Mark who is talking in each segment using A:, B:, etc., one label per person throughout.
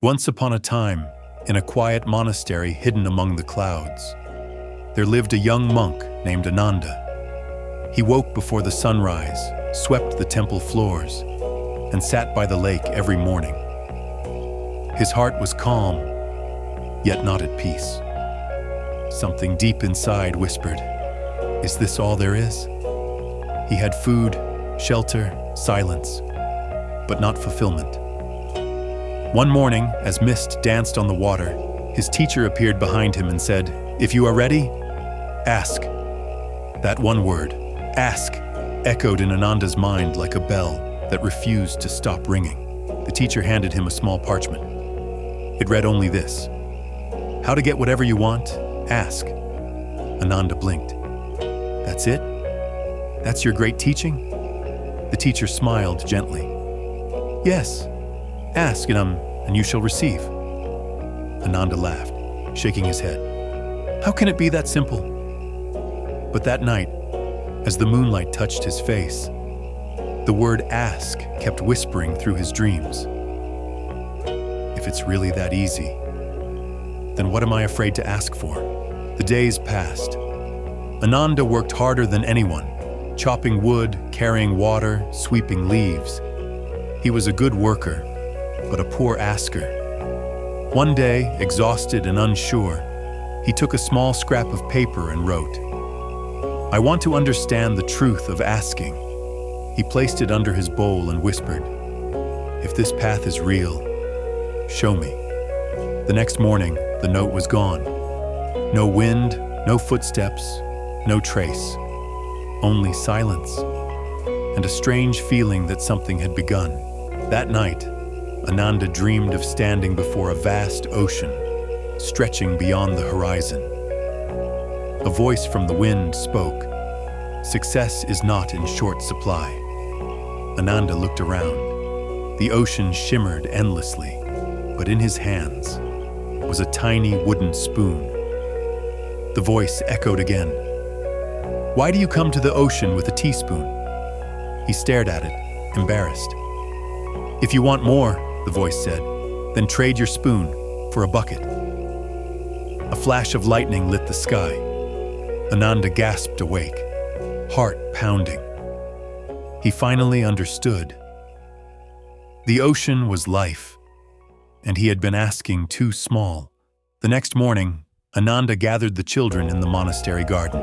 A: Once upon a time, in a quiet monastery hidden among the clouds, there lived a young monk named Ananda. He woke before the sunrise, swept the temple floors, and sat by the lake every morning. His heart was calm, yet not at peace. Something deep inside whispered, "Is this all there is?" He had food, shelter, silence, but not fulfillment. One morning, as mist danced on the water, his teacher appeared behind him and said, "If you are ready, ask." That one word, ask, echoed in Ananda's mind like a bell that refused to stop ringing. The teacher handed him a small parchment. It read only this: "How to get whatever you want, ask." Ananda blinked. "That's it? That's your great teaching?" The teacher smiled gently. "Yes, ask and you shall receive." Ananda laughed, shaking his head. "How can it be that simple?" But that night, as the moonlight touched his face, the word ask kept whispering through his dreams. If it's really that easy, then what am I afraid to ask for? The days passed. Ananda worked harder than anyone, chopping wood, carrying water, sweeping leaves. He was a good worker, but a poor asker. One day, exhausted and unsure, he took a small scrap of paper and wrote, "I want to understand the truth of asking." He placed it under his bowl and whispered, "If this path is real, show me." The next morning, the note was gone. No wind, no footsteps, no trace. Only silence, and a strange feeling that something had begun. That night, Ananda dreamed of standing before a vast ocean, stretching beyond the horizon. A voice from the wind spoke, "Success is not in short supply." Ananda looked around. The ocean shimmered endlessly, but in his hands was a tiny wooden spoon. The voice echoed again, "Why do you come to the ocean with a teaspoon?" He stared at it, embarrassed. "If you want more," the voice said, "then trade your spoon for a bucket." A flash of lightning lit the sky. Ananda gasped awake, heart pounding. He finally understood. The ocean was life, and he had been asking too small. The next morning, Ananda gathered the children in the monastery garden.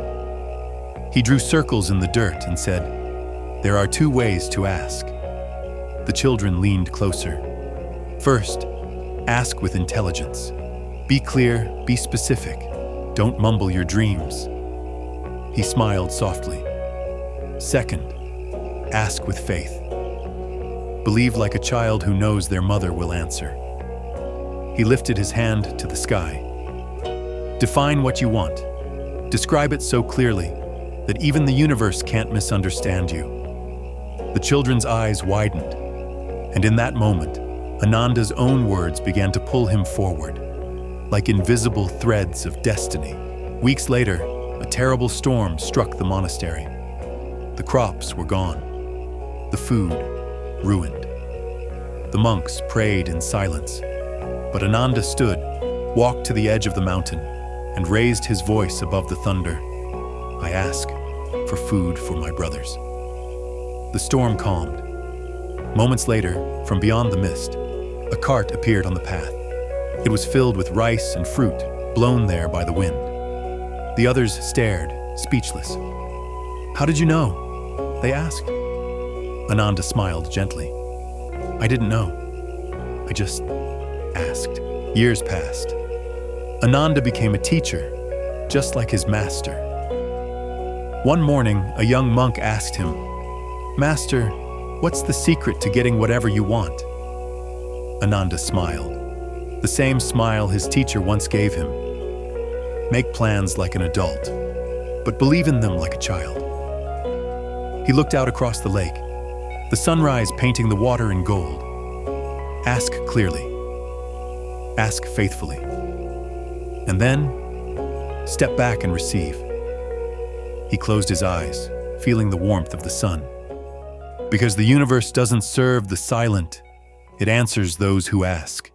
A: He drew circles in the dirt and said, "There are two ways to ask." The children leaned closer. First, ask with intelligence. Be clear, be specific. Don't mumble your dreams. He smiled softly. Second, ask with faith. Believe like a child who knows their mother will answer. He lifted his hand to the sky. Define what you want. Describe it so clearly that even the universe can't misunderstand you. The children's eyes widened, and in that moment, Ananda's own words began to pull him forward, like invisible threads of destiny. Weeks later, a terrible storm struck the monastery. The crops were gone, the food ruined. The monks prayed in silence, but Ananda stood, walked to the edge of the mountain, and raised his voice above the thunder. "I ask for food for my brothers." The storm calmed. Moments later, from beyond the mist, a cart appeared on the path. It was filled with rice and fruit, blown there by the wind. The others stared, speechless. "How did you know?" they asked. Ananda smiled gently. "I didn't know. I just asked." Years passed. Ananda became a teacher, just like his master. One morning, a young monk asked him, "Master, what's the secret to getting whatever you want?" Ananda smiled, the same smile his teacher once gave him. "Make plans like an adult, but believe in them like a child." He looked out across the lake, the sunrise painting the water in gold. Ask clearly. Ask faithfully. And then, step back and receive. He closed his eyes, feeling the warmth of the sun. Because the universe doesn't serve the silent, it answers those who ask.